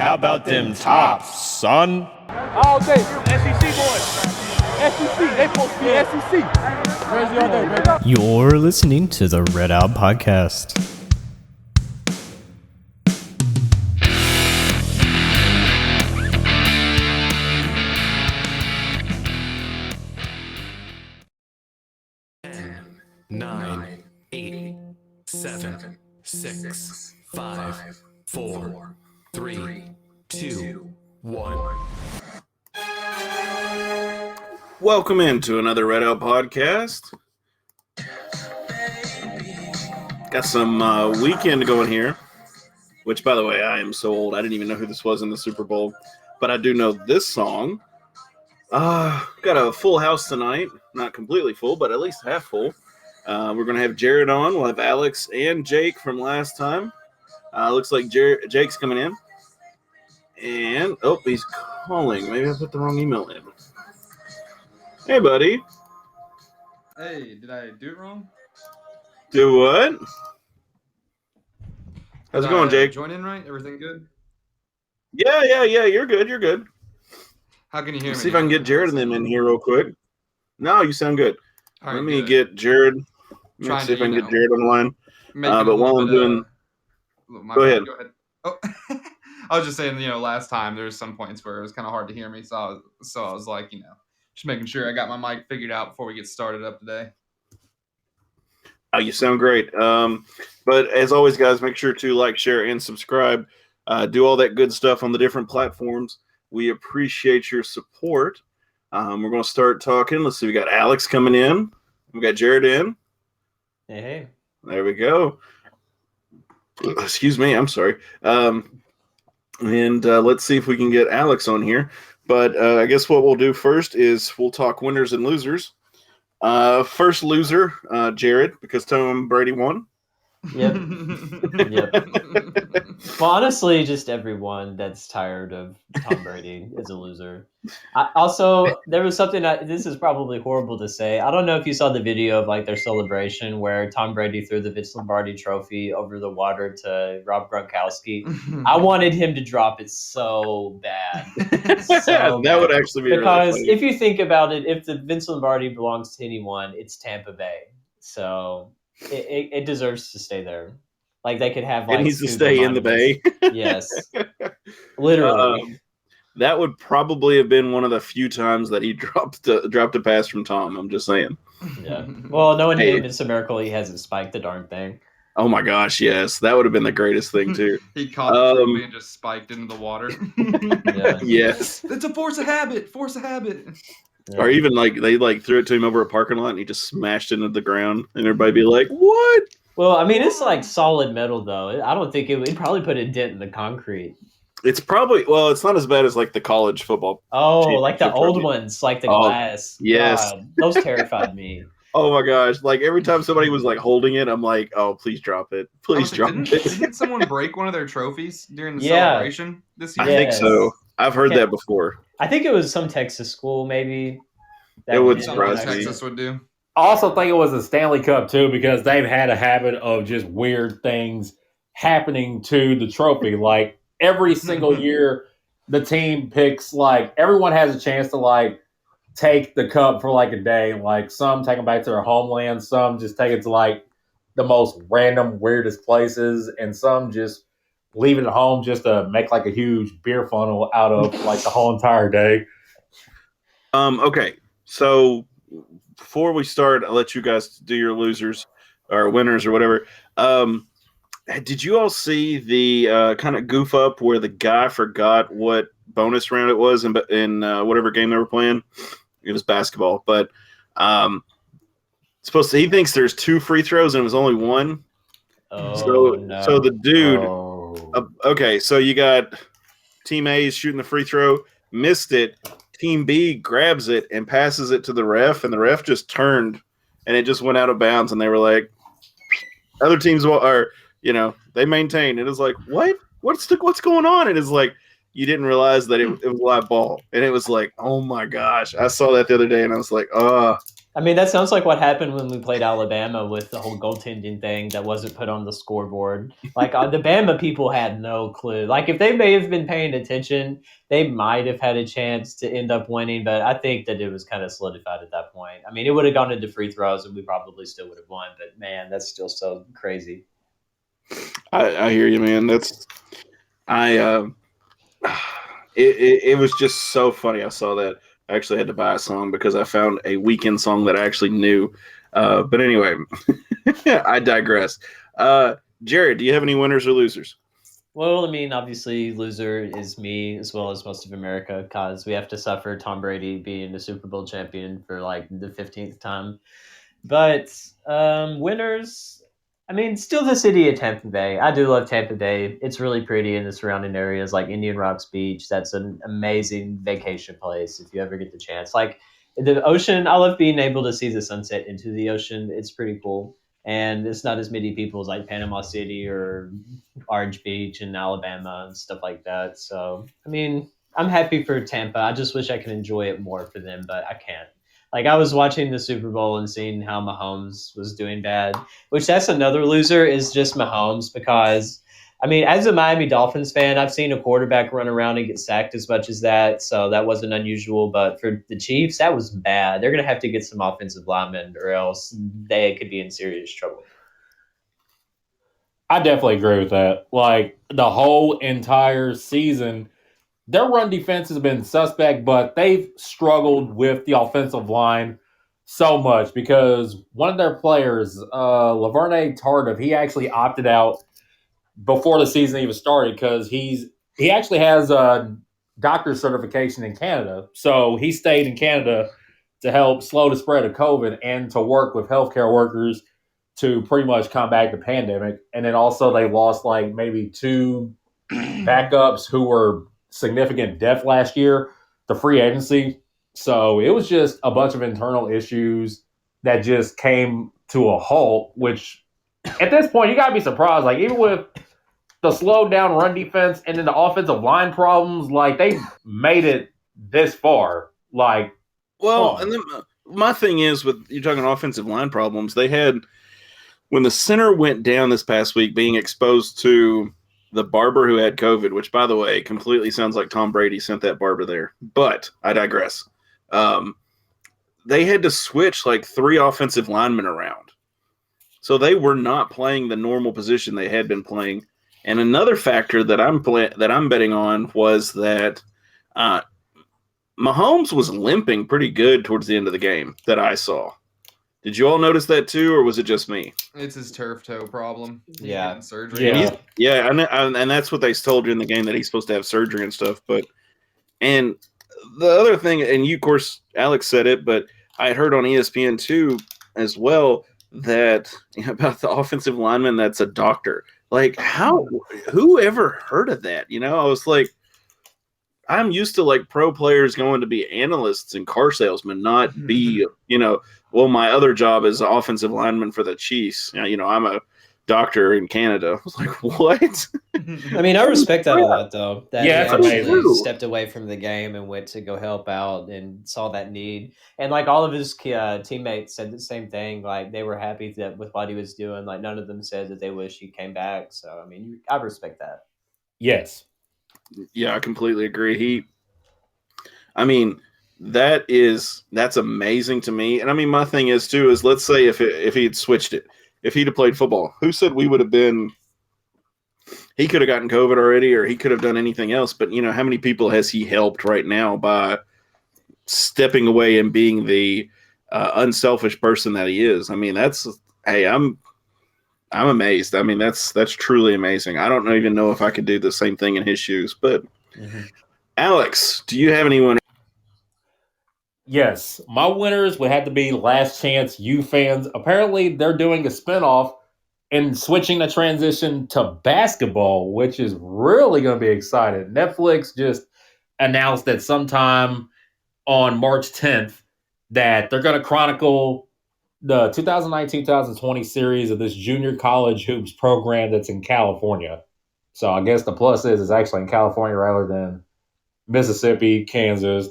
How about them tops, son? All day, SEC boys. SEC, they supposed to be SEC. Crazy all day, baby. You're listening to the Red Out Podcast. Nine, 8, 7, 6, 5, 4, 3, 2, 1. Welcome into another Red Out Podcast. Got some Weeknd going here, which, by the way, I am so old. I didn't even know who this was in the Super Bowl, but I do know this song. Got a full house tonight. Not completely full, but at least half full. We're going to have Jared on. We'll have Alex and Jake from last time. Looks like Jake's coming in. And, he's calling. Maybe I put the wrong email in. Hey, buddy. Hey, did I do it wrong? Do what? How's it going, Jake? Join in right? Everything good? Yeah. You're good. How can you hear me? See if I can get Jared and them in here real quick. No, you sound good. All right, Let me get Jared. Let me see if I can get Jared on the line. But while I'm doing... Go ahead. Oh, I was just saying, last time there was some points where it was kind of hard to hear me, so I was like, just making sure I got my mic figured out before we get started up today. Oh, you sound great. But as always, guys, make sure to like, share, and subscribe. Do all that good stuff on the different platforms. We appreciate your support. We're going to start talking. Let's see. We got Alex coming in. We got Jared in. Hey. There we go. Excuse me. I'm sorry. And let's see if we can get Alex on here. But I guess what we'll do first is we'll talk winners and losers. First loser, Jared, because Tom Brady won. Yep. Well, honestly, just everyone that's tired of Tom Brady is a loser. There was something this is probably horrible to say. I don't know if you saw the video of their celebration where Tom Brady threw the Vince Lombardi trophy over the water to Rob Gronkowski. I wanted him to drop it so bad. That would actually be because really funny. If you think about it, if the Vince Lombardi belongs to anyone, it's Tampa Bay. So it deserves to stay there. They could have it needs to stay in the Bay. Yes, literally. That would probably have been one of the few times that he dropped a pass from Tom. I'm just saying. Yeah. Well, knowing him, it's a miracle he hasn't spiked the darn thing. Oh my gosh, yes, that would have been the greatest thing too. He caught the trophy and just spiked into the water. Yeah. Yes, it's a force of habit. Yeah. Or even they threw it to him over a parking lot and he just smashed into the ground and everybody be like, "What?" Well, I mean, it's solid metal though. I don't think it probably put a dent in the concrete. It's probably it's not as bad as the college football. Oh, like the old ones, like the glass. Yes, God, those terrified me. Oh my gosh! Every time somebody was holding it, I'm like, "Oh, please drop it! Please drop it!" Didn't someone break one of their trophies during the celebration this year? I think so. I've heard that before. I think it was some Texas school, maybe. It would surprise me. Texas would do. I also think it was a Stanley Cup too, because they've had a habit of just weird things happening to the trophy. Every single year, the team picks everyone has a chance to take the cup for a day. Some take them back to their homeland, some just take it to the most random, weirdest places, and some just leave it at home just to make a huge beer funnel out of the whole entire day. Okay, so before we start, I'll let you guys do your losers or winners or whatever. Did you all see the kind of goof up where the guy forgot what bonus round it was in whatever game they were playing? It was basketball, but he thinks there's 2 free throws and it was only 1. Oh, no. So the dude. Okay, so you got Team A is shooting the free throw, missed it. Team B grabs it and passes it to the ref, and the ref just turned, and it just went out of bounds. And they were like, other teams they maintained. It was like, what? What's going on? And it's you didn't realize that it was a live ball, and it was oh my gosh! I saw that the other day, and I was like, oh. I mean, that sounds like what happened when we played Alabama with the whole goaltending thing that wasn't put on the scoreboard. Like the Bama people had no clue. Like if they may have been paying attention, they might have had a chance to end up winning. But I think that it was kind of solidified at that point. I mean, it would have gone into free throws and we probably still would have won. But man, that's still so crazy. I hear you, man. It was just so funny. I saw that. I actually had to buy a song because I found a Weeknd song that I actually knew. But anyway, I digress. Jared, do you have any winners or losers? Well, I mean, obviously, loser is me as well as most of America because we have to suffer Tom Brady being the Super Bowl champion for like the 15th time. But winners, I mean, still the city of Tampa Bay. I do love Tampa Bay. It's really pretty in the surrounding areas like Indian Rocks Beach. That's an amazing vacation place if you ever get the chance. Like the ocean, I love being able to see the sunset into the ocean. It's pretty cool. And it's not as many people as like Panama City or Orange Beach in Alabama and stuff like that. So, I mean, I'm happy for Tampa. I just wish I could enjoy it more for them, but I can't. Like I was watching the Super Bowl and seeing how Mahomes was doing bad, which that's another loser is just Mahomes because I mean, as a Miami Dolphins fan, I've seen a quarterback run around and get sacked as much as that, so that wasn't unusual. But for the Chiefs, that was bad. They're going to have to get some offensive linemen, or else they could be in serious trouble. I definitely agree with that. Like the whole entire season, their run defense has been suspect, but they've struggled with the offensive line so much because one of their players, Laverne Tardif, he actually opted out before the season even started because he actually has a doctor's certification in Canada. So he stayed in Canada to help slow the spread of COVID and to work with healthcare workers to pretty much combat the pandemic. And then also they lost like maybe two backups who were significant depth last year, the free agency. So it was just a bunch of internal issues that just came to a halt, which at this point, you got to be surprised. Like, even with the slowed down run defense and then the offensive line problems, like, they made it this far. Like, Well, and then my thing is with you're talking offensive line problems, they had when the center went down this past week being exposed to the barber who had COVID, which, by the way, completely sounds like Tom Brady sent that barber there. But I digress. They had to switch like 3 offensive linemen around. So they were not playing the normal position they had been playing. And another factor that I'm betting on was that Mahomes was limping pretty good towards the end of the game that I saw. Did you all notice that too, or was it just me? It's his turf toe problem. He's Yeah. getting surgery. Yeah. And that's what they told you in the game that he's supposed to have surgery and stuff. And the other thing, and you, of course, Alex said it, but I had heard on ESPN too as well that about the offensive lineman that's a doctor. Like, who ever heard of that? You know, I was like, I'm used to like pro players going to be analysts and car salesmen, not be, well, my other job is offensive lineman for the Chiefs. You know, I'm a doctor in Canada. I was like, what? I mean, I respect that a lot, though. That Yeah, he that's actually amazing. stepped away from the game and went to go help out and saw that need. And like all of his teammates said the same thing. Like they were happy that with what he was doing. Like none of them said that they wish he came back. So I mean, I respect that. yes. Yeah, I completely agree. That's amazing to me. And I mean, my thing is too, is let's say if he had switched it, if he'd have played football, who said we would have been, he could have gotten COVID already, or he could have done anything else. But how many people has he helped right now by stepping away and being the unselfish person that he is? I mean, I'm amazed. I mean, that's truly amazing. I don't even know if I could do the same thing in his shoes. But Alex, do you have anyone? Yes, my winners would have to be Last Chance U fans. Apparently, they're doing a spinoff and switching the transition to basketball, which is really going to be exciting. Netflix just announced that sometime on March 10th that they're going to chronicle the 2019-2020 series of this junior college hoops program that's in California. So I guess the plus is it's actually in California rather than Mississippi, Kansas,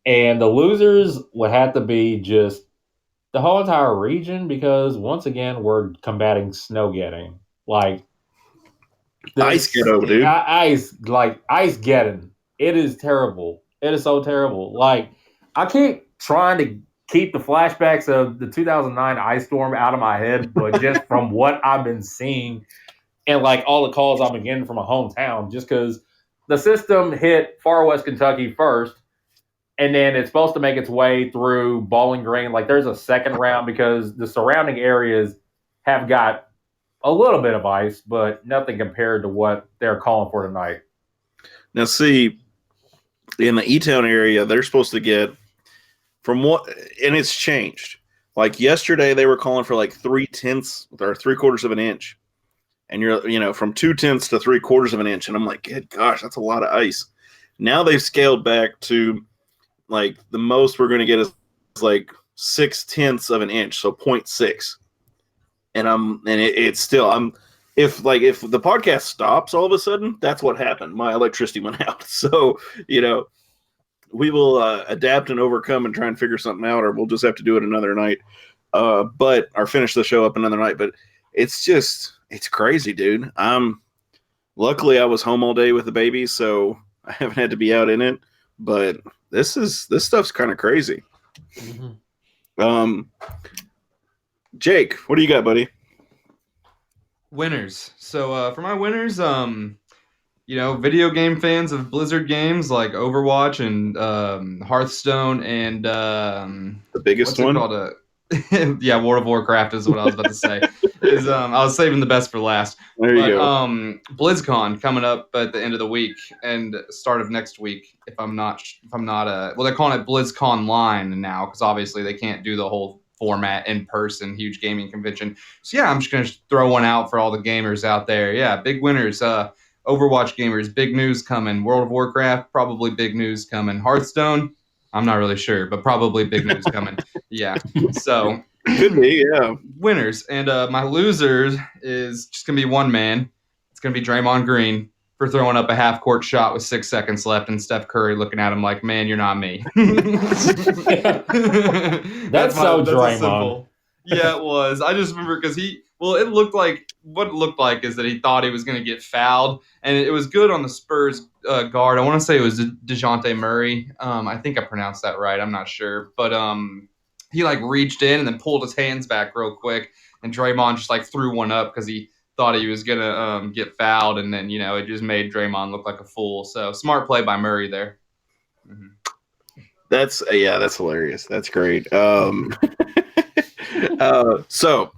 And the losers would have to be just the whole entire region because once again we're combating snowgetting. Like Ice ghetto, dude. ice getting. It is terrible. It is so terrible. Like I keep trying to keep the flashbacks of the 2009 ice storm out of my head, but just from what I've been seeing and like all the calls I've been getting from my hometown, just because the system hit far west Kentucky first, and then it's supposed to make its way through Bowling Green. Like there's a second round because the surrounding areas have got a little bit of ice, but nothing compared to what they're calling for tonight. Now, see, in the E-Town area, they're supposed to get from what, and it's changed. Like yesterday, they were calling for like 3/10 or 3/4 of an inch, and you're from 2/10 to 3/4 of an inch, and I'm like, good gosh, that's a lot of ice. Now they've scaled back to like the most we're going to get is like 6/10 of an inch, so 0.6. It's still if the podcast stops all of a sudden, that's what happened. My electricity went out. So, we will adapt and overcome and try and figure something out, or we'll just have to do it another night. Or finish the show up another night. But it's crazy, dude. Luckily I was home all day with the baby, so I haven't had to be out in it. But this stuff's kind of crazy. Mm-hmm. Jake, what do you got, buddy? Winners. So for my winners, video game fans of Blizzard games like Overwatch and Hearthstone and the biggest one. Yeah, World of Warcraft is what I was about to say. I was saving the best for last. There you go. BlizzCon coming up at the end of the week and start of next week. If I'm not, they're calling it BlizzCon Line now because obviously they can't do the whole format in person, huge gaming convention. So yeah, I'm just gonna throw one out for all the gamers out there. Yeah, big winners. Overwatch gamers, big news coming. World of Warcraft, probably big news coming. Hearthstone, I'm not really sure, but probably big news coming. Yeah, so could be, yeah. Winners. And my losers is just gonna be one man. It's gonna be Draymond Green for throwing up a half-court shot with 6 seconds left, and Steph Curry looking at him like, "Man, you're not me." That's so Draymond. Yeah, it was. I just remember because it looked like what it looked like is that he thought he was going to get fouled, and it was good on the Spurs guard. I want to say it was DeJounte Murray. I think I pronounced that right. I'm not sure, but he reached in and then pulled his hands back real quick, and Draymond just threw one up because he thought he was gonna get fouled, and then it just made Draymond look like a fool. So smart play by Murray there. Mm-hmm. That's hilarious. That's great. So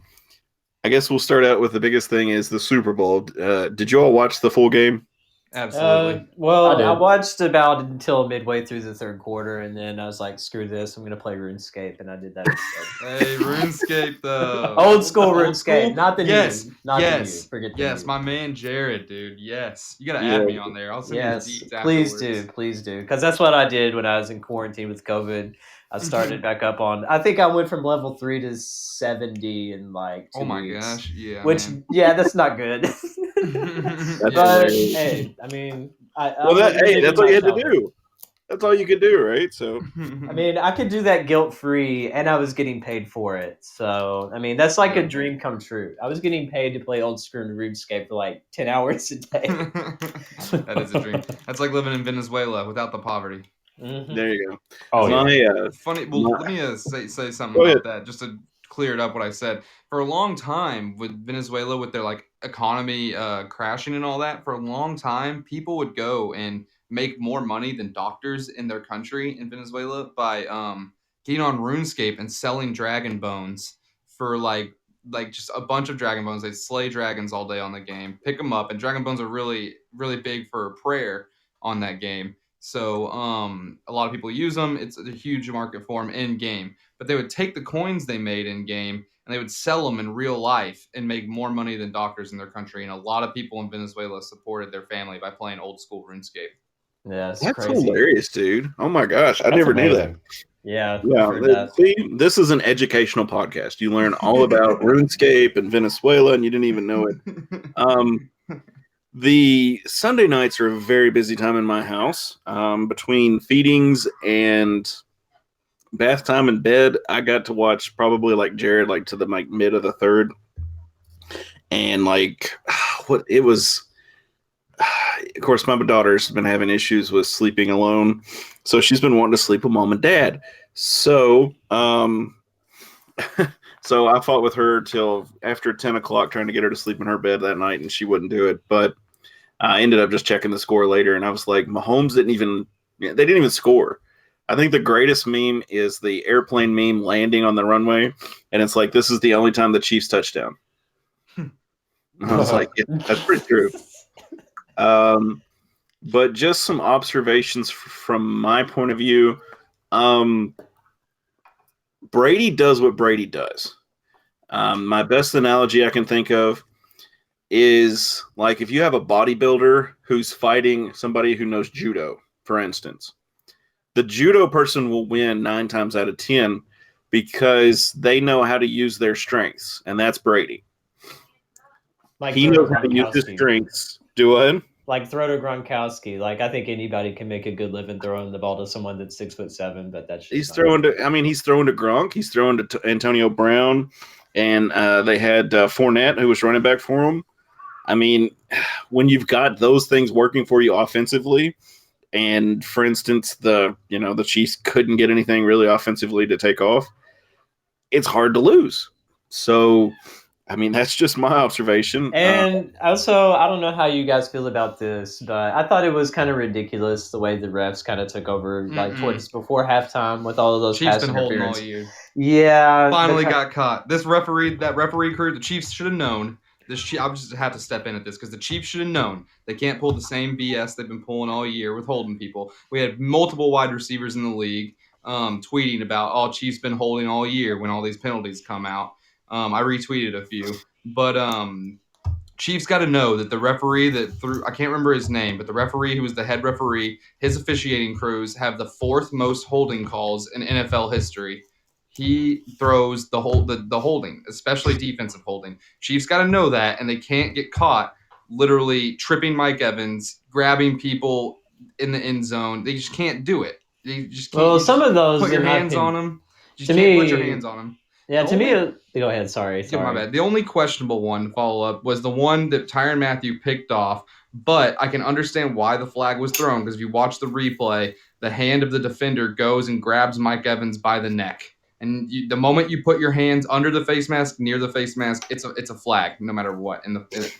I guess we'll start out with the biggest thing is the Super Bowl. Did you all watch the full game? Absolutely. I watched about until midway through the third quarter, and then I was like, screw this, I'm going to play RuneScape, and I did that instead. Hey, RuneScape, though. Old school RuneScape, not the new. Not the new. Forget the new. My man Jared, dude. Yes. You got to add me on there. I'll send you the deets afterwards. Please do. Because that's what I did when I was in quarantine with COVID. I started back up on, I think I went from level 3 to 70 in 2 weeks. Oh my gosh, yeah. That's not good. But hey, I mean, that's all you had to do. That's all you could do, right? So, I mean, I could do that guilt-free, and I was getting paid for it. So, I mean, that's like a dream come true. I was getting paid to play old school RuneScape for 10 hours a day. That is a dream. That's like living in Venezuela without the poverty. Mm-hmm. There you go. Oh, yeah. Funny. Well, let me say something about that, just to clear it up what I said. For a long time, with Venezuela, with their economy crashing and all that, for a long time, people would go and make more money than doctors in their country in Venezuela by getting on RuneScape and selling dragon bones for just a bunch of dragon bones. They'd slay dragons all day on the game, pick them up, and dragon bones are really, really big for prayer on that game. So a lot of people use them. It's a huge market for them in game. But they would take the coins they made in game and they would sell them in real life and make more money than doctors in their country. And a lot of people in Venezuela supported their family by playing old school RuneScape. Yeah, that's crazy. Hilarious, dude. Oh my gosh, I never knew that. Yeah. See, this is an educational podcast. You learn all about RuneScape and Venezuela, and you didn't even know it. The Sunday nights are a very busy time in my house. Between feedings and bath time in bed, I got to watch probably like Jared, like to the like mid of the third, and like what it was. Of course, my daughter's been having issues with sleeping alone, so she's been wanting to sleep with mom and dad. So, so I fought with her till after 10 o'clock trying to get her to sleep in her bed that night, and she wouldn't do it. But I ended up just checking the score later, and I was like, Mahomes they didn't even score. I think the greatest meme is the airplane meme landing on the runway, and it's like, this is the only time the Chiefs touchdown. I was like, yeah, that's pretty true. But just some observations from my point of view. Brady does what Brady does. My best analogy I can think of is like if you have a bodybuilder who's fighting somebody who knows judo, for instance. The judo person will win 9 times out of 10 because they know how to use their strengths, and that's Brady. Like He knows how to use his strengths. Do it. Like throw to Gronkowski. Like I think anybody can make a good living throwing the ball to someone that's 6'7", but that's he's throwing to. I mean, he's throwing to Gronk. He's throwing to Antonio Brown, and they had Fournette who was running back for him. I mean, when you've got those things working for you offensively, and for instance, the Chiefs couldn't get anything really offensively to take off, it's hard to lose. So, I mean, that's just my observation. And also, I don't know how you guys feel about this, but I thought it was kind of ridiculous the way the refs kind of took over, like towards before halftime with all of those Chiefs pass been holding all interference. year. Yeah, Finally got caught. That referee crew, the Chiefs should have known. I just have to step in at this because the Chiefs should have known they can't pull the same BS they've been pulling all year with holding people. We had multiple wide receivers in the league tweeting about, Chiefs been holding all year when all these penalties come out. I retweeted a few, but Chiefs got to know that the referee I can't remember his name, but the referee who was the head referee, his officiating crews have the 4th most holding calls in NFL history. He throws the holding, especially defensive holding. Chiefs got to know that, and they can't get caught literally tripping Mike Evans, grabbing people in the end zone. They just can't do it. They just can't. Well, some of those put your hands on them. You To can't me- put your hands on them. Yeah, to me, go ahead. Sorry. Yeah, my bad. The only questionable one follow-up was the one that Tyrann Mathieu picked off, but I can understand why the flag was thrown because if you watch the replay, the hand of the defender goes and grabs Mike Evans by the neck. And the moment you put your hands under the face mask, near the face mask, it's a flag, no matter what,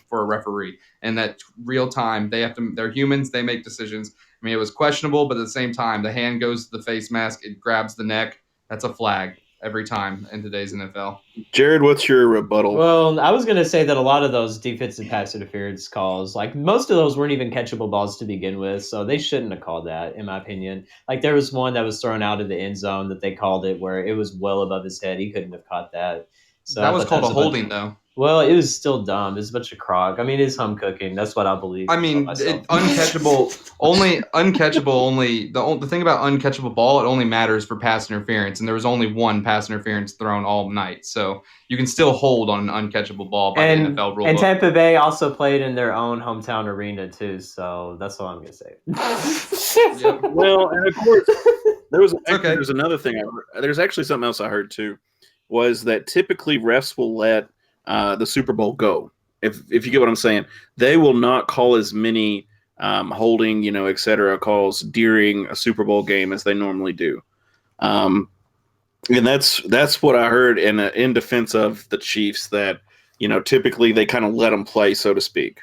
for a referee. And that real time, they're humans, they make decisions. I mean, it was questionable, but at the same time, the hand goes to the face mask, it grabs the neck. That's a flag every time in today's NFL. Jared, what's your rebuttal? Well, I was going to say that a lot of those defensive pass interference calls, like most of those weren't even catchable balls to begin with, so they shouldn't have called that, in my opinion. Like there was one that was thrown out of the end zone that they called it where it was well above his head. He couldn't have caught that. So that was called a holding, though. Well, it was still dumb. It's a bunch of crock. I mean, it's home cooking. That's what I believe. I mean, uncatchable. The thing about uncatchable ball, it only matters for pass interference, and there was only one pass interference thrown all night. So you can still hold on an uncatchable ball by the NFL rule. And book. Tampa Bay also played in their own hometown arena too. So that's all I'm gonna say. Yep. Well, and of course, there's another thing. There's actually something else I heard too, was that typically refs will let the Super Bowl go. If you get what I'm saying, they will not call as many holding, et cetera, calls during a Super Bowl game as they normally do. And that's what I heard in defense of the Chiefs, that typically they kind of let them play, so to speak.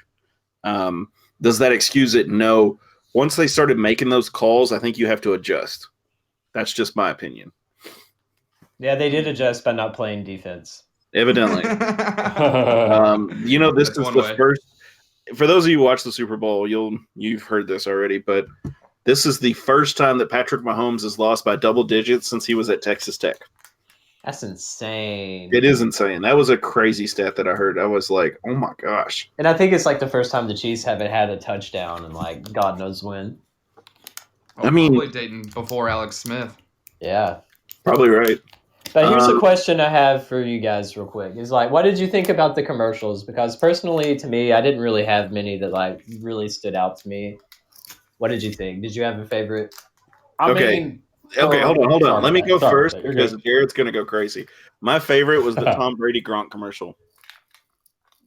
Does that excuse it? No. Once they started making those calls, I think you have to adjust. That's just my opinion. Yeah, they did adjust by not playing defense. Evidently. This is the first. For those of you who watch the Super Bowl, you've heard this already, but this is the first time that Patrick Mahomes has lost by double digits since he was at Texas Tech. That's insane. It is insane. That was a crazy stat that I heard. I was like, oh my gosh. And I think it's like the first time the Chiefs haven't had a touchdown in like God knows when. I mean, probably dating before Alex Smith. Yeah. Probably right. But here's a question I have for you guys real quick. Is like, what did you think about the commercials? Because personally, to me, I didn't really have many that like really stood out to me. What did you think? Did you have a favorite? Okay, hold on. Let me go first because Jared's going to go crazy. My favorite was the Tom Brady Gronk commercial.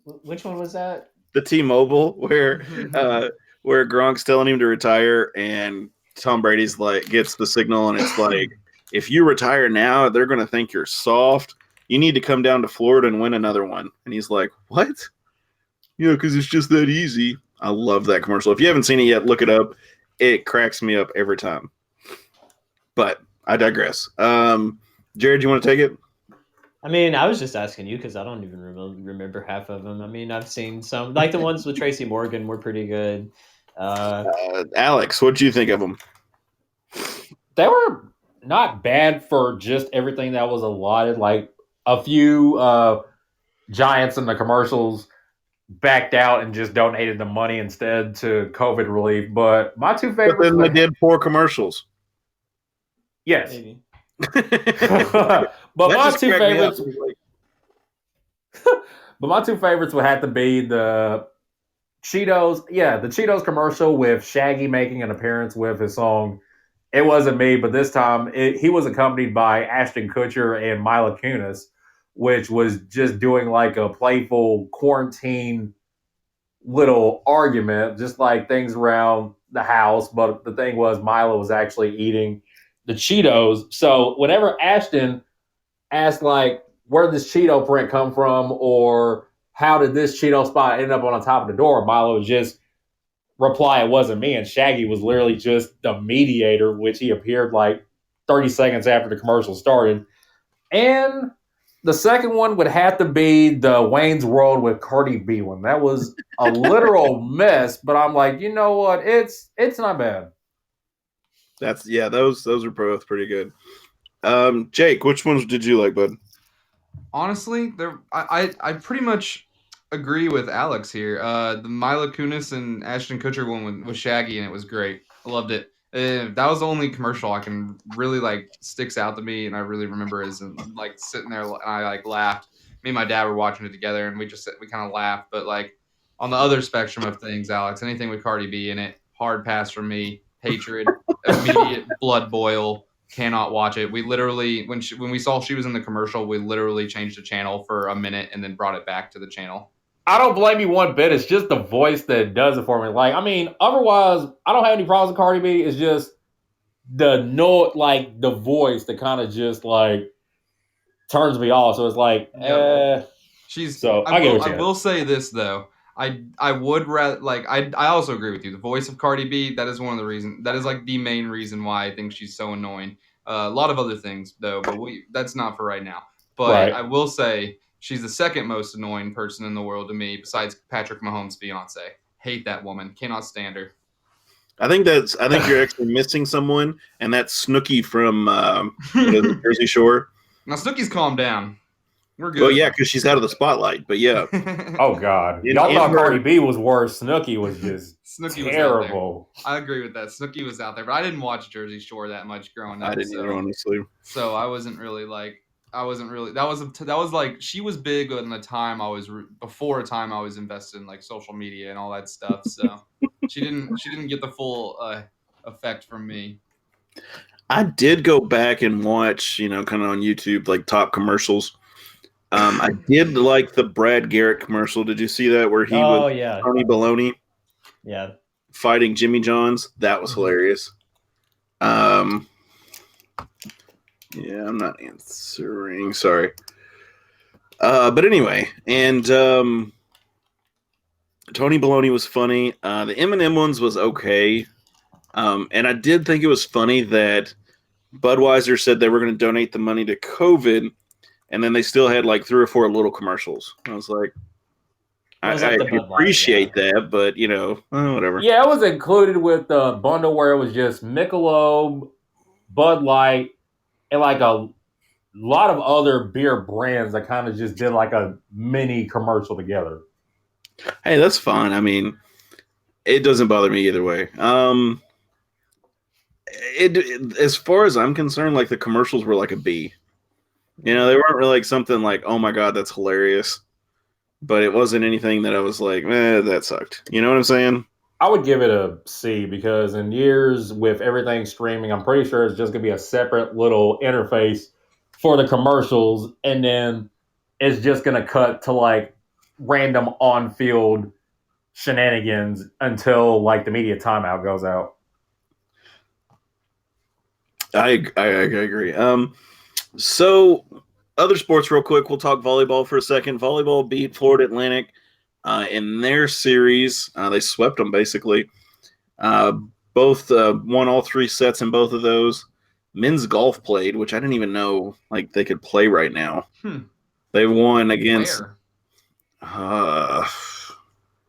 Which one was that? The T-Mobile where Gronk's telling him to retire and Tom Brady's like gets the signal and it's like, if you retire now, they're going to think you're soft. You need to come down to Florida and win another one. And he's like, what? You know, because it's just that easy. I love that commercial. If you haven't seen it yet, look it up. It cracks me up every time. But I digress. Jared, you want to take it? I mean, I was just asking you because I don't even remember half of them. I mean, I've seen some, like the ones with Tracy Morgan were pretty good. Alex, what do you think of them? They were not bad for just everything that was allotted. Like a few giants in the commercials backed out and just donated the money instead to COVID relief. But my two favorites. But then they did poor commercials. Yes. Maybe. But my two favorites. But my two favorites would have to be the Cheetos. Yeah, the Cheetos commercial with Shaggy making an appearance with his song "It Wasn't Me," but this time he was accompanied by Ashton Kutcher and Mila Kunis, which was just doing like a playful quarantine little argument, just like things around the house. But the thing was, Mila was actually eating the Cheetos. So whenever Ashton asked, like, where did this Cheeto print come from, or how did this Cheeto spot end up on the top of the door, Milo would just reply, it wasn't me. And Shaggy was literally just the mediator, which he appeared like 30 seconds after the commercial started. And the second one would have to be the Wayne's World with Cardi B one. That was a literal mess, but I'm like, you know what? It's not bad. Those are both pretty good. Jake, which ones did you like, bud? Honestly, I pretty much agree with Alex here. The Mila Kunis and Ashton Kutcher one with Shaggy, and it was great. I loved it. That was the only commercial I can really like sticks out to me, and I really remember is like sitting there and I like laughed. Me and my dad were watching it together, and we kind of laughed. But like on the other spectrum of things, Alex, anything with Cardi B in it, hard pass from me. Hatred, immediate blood boil. Cannot watch it. We literally, when we saw she was in the commercial, we literally changed the channel for a minute and then brought it back to the channel. I don't blame you one bit. It's just the voice that does it for me. Like, I mean, otherwise, I don't have any problems with Cardi B. It's just the note, like the voice that kind of just like turns me off. So it's like, she's. So I will say this though. I would rather like I also agree with you. The voice of Cardi B, that is one of the reasons. That is like the main reason why I think she's so annoying. A lot of other things though, but that's not for right now. But right. I will say she's the second most annoying person in the world to me, besides Patrick Mahomes' fiance. Hate that woman. Cannot stand her. I think you're actually missing someone, and that's Snooki from Jersey Shore. Now Snooki's calmed down. We're good. Well, yeah, because she's out of the spotlight. But yeah. Oh God, y'all thought Cardi B was worse. Snooki was just terrible. I agree with that. Snooki was out there, but I didn't watch Jersey Shore that much growing up. I didn't either, honestly. So I wasn't really like. That was like she was big in the time before a time I was invested in like social media and all that stuff. So she didn't get the full effect from me. I did go back and watch, kind of on YouTube, like top commercials. I did like the Brad Garrett commercial. Did you see that where he was Tony Baloney? Yeah. Fighting Jimmy John's? That was hilarious. Yeah, I'm not answering. Sorry. But anyway, and Tony Baloney was funny. The Eminem ones was okay. And I did think it was funny that Budweiser said they were going to donate the money to COVID, and then they still had like 3 or 4 little commercials. I was like, I appreciate that, but whatever. Yeah, it was included with the bundle where it was just Michelob, Bud Light, and like a lot of other beer brands that kind of just did like a mini commercial together. Hey, that's fine. I mean, it doesn't bother me either way. As far as I'm concerned, like the commercials were like a B. You know, they weren't really like something like, oh my god, that's hilarious. But it wasn't anything that I was like, that sucked. You know what I'm saying? I would give it a C because in years with everything streaming, I'm pretty sure it's just going to be a separate little interface for the commercials, and then it's just going to cut to like random on-field shenanigans until like the media timeout goes out. I agree. So other sports, real quick. We'll talk volleyball for a second. Volleyball beat Florida Atlantic in their series. They swept them basically. Both won all 3 sets in both of those. Men's golf played, which I didn't even know like they could play right now. They won against.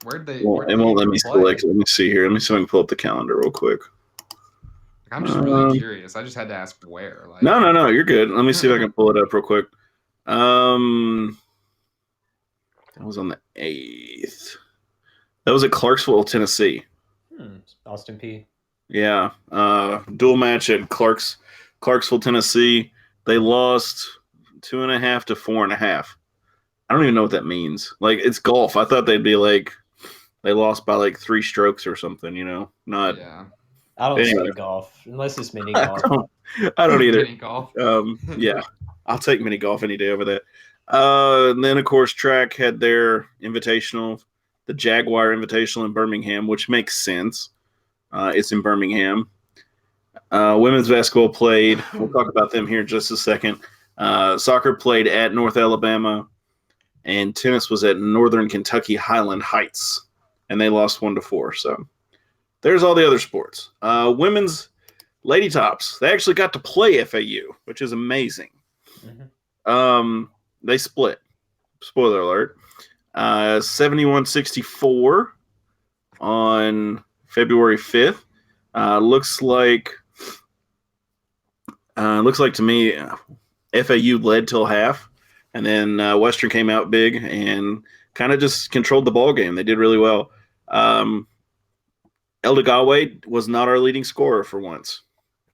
Where'd they? It won't let me select. Let me see here. Let me see if I can pull up the calendar real quick. I'm just really curious. I just had to ask where. Like... No, you're good. Let me see if I can pull it up real quick. That was on the 8th. That was at Clarksville, Tennessee. Austin P. Yeah. Dual match at Clarksville, Tennessee. They lost 2.5 to 4.5. I don't even know what that means. Like, it's golf. I thought they'd be like, they lost by like 3 strokes or something, you know? Not. Yeah. I don't see golf unless it's mini golf. I don't either. Mini golf. Yeah, I'll take mini golf any day over that. And then, of course, track had their invitational, the Jaguar Invitational in Birmingham, which makes sense. It's in Birmingham. Women's basketball played. We'll talk about them here in just a second. Soccer played at North Alabama, and tennis was at Northern Kentucky Highland Heights, and they lost 1-4. So there's all the other sports. Women's Lady Tops, they actually got to play FAU, which is amazing. They split. Spoiler alert. 71-64 on February 5th. Looks like to me FAU led till half, and then Western came out big and kind of just controlled the ball game. They did really well. Elda Galway was not our leading scorer for once.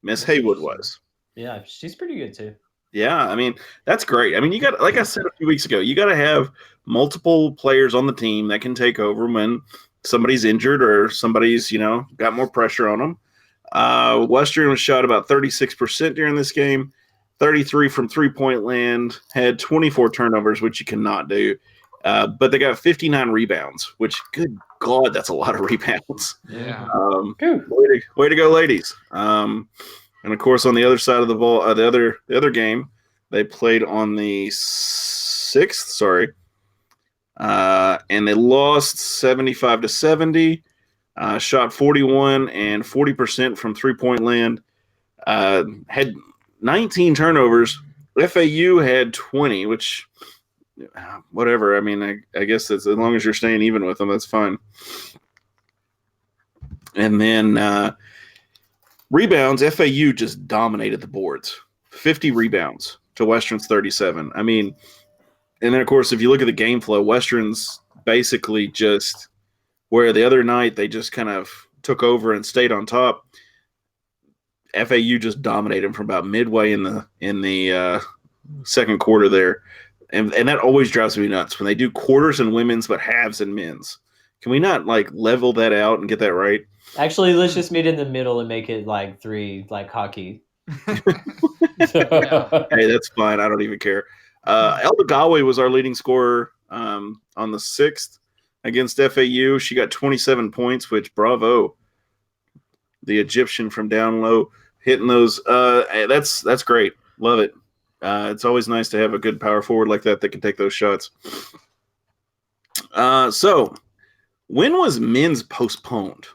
Miss Haywood was. Yeah, she's pretty good too. Yeah, I mean, that's great. I mean, you got, like I said a few weeks ago, you got to have multiple players on the team that can take over when somebody's injured or somebody's, got more pressure on them. Western was shot about 36% during this game, 33 from three-point land, had 24 turnovers, which you cannot do. But they got 59 rebounds, which, good God, that's a lot of rebounds. Yeah. Way to go, ladies. And of course, on the other side of the ball, the other game, they played on the 6th, and they lost 75-70. Shot 41 and 40% from three-point land. Had 19 turnovers. FAU had 20, which, whatever. I mean, I guess that's, as long as you're staying even with them, that's fine. And then rebounds, FAU just dominated the boards. 50 rebounds to Western's 37. I mean, and then, of course, if you look at the game flow, Western's basically just where the other night they just kind of took over and stayed on top. FAU just dominated them from about midway in the second quarter there. And that always drives me nuts when they do quarters in women's but halves in men's. Can we not like level that out and get that right? Actually, let's just meet in the middle and make it like 3, like hockey. Hey, that's fine. I don't even care. Elda Galway was our leading scorer on the 6th against FAU. She got 27 points, which bravo. The Egyptian from down low hitting those. That's great. Love it. It's always nice to have a good power forward like that can take those shots. So when was men's postponed?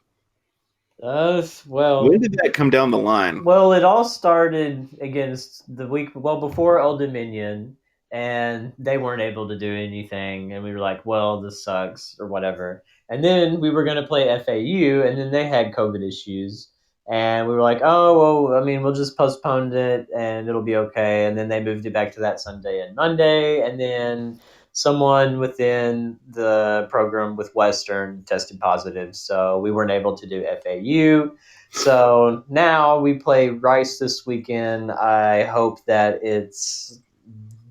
Well, when did that come down the line? Well, it all started against the week before Old Dominion, and they weren't able to do anything, and we were like, well, this sucks or whatever. And then we were going to play FAU, and then they had COVID issues, and we were like, oh, well, I mean, we'll just postpone it, and it'll be okay. And then they moved it back to that Sunday and Monday, and then someone within the program with Western tested positive, so we weren't able to do FAU. So now we play Rice this weekend. I hope that it's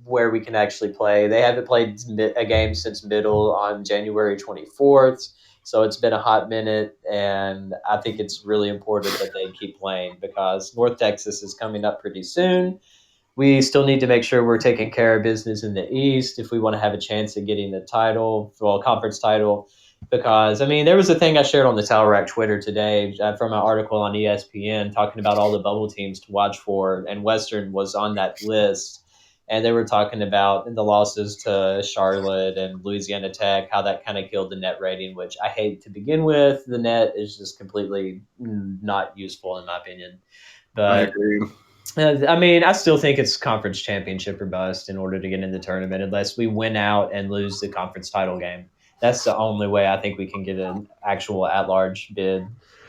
where we can actually play. They haven't played a game since middle on January 24th. So it's been a hot minute, and I think it's really important that they keep playing because North Texas is coming up pretty soon. We still need to make sure we're taking care of business in the East if we want to have a chance at getting the title, well, conference title. Because, I mean, there was a thing I shared on the Tower Rack Twitter today from an article on ESPN talking about all the bubble teams to watch for, and Western was on that list. And they were talking about the losses to Charlotte and Louisiana Tech, how that kind of killed the net rating, which I hate to begin with. The net is just completely not useful, in my opinion. But I agree. I mean, I still think it's conference championship or bust in order to get in the tournament, unless we win out and lose the conference title game. That's the only way I think we can get an actual at-large bid.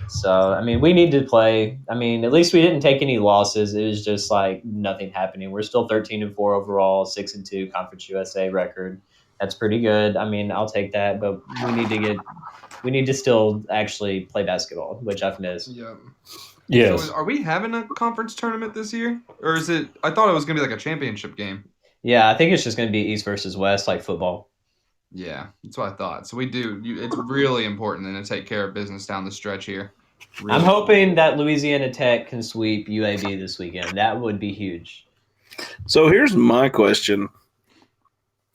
So, I mean, we need to play. I mean, at least we didn't take any losses. It was just like nothing happening. We're still 13-4 overall, 6-2 Conference USA record. That's pretty good. I mean, I'll take that, but we need to still actually play basketball, which I've missed. Yeah. Yes. So are we having a conference tournament this year, or is it? I thought it was gonna be like a championship game. Yeah, I think it's just going to be East versus West, like football. Yeah, that's what I thought. So we do. It's really important then to take care of business down the stretch here. Really. I'm hoping that Louisiana Tech can sweep UAB this weekend. That would be huge. So here's my question.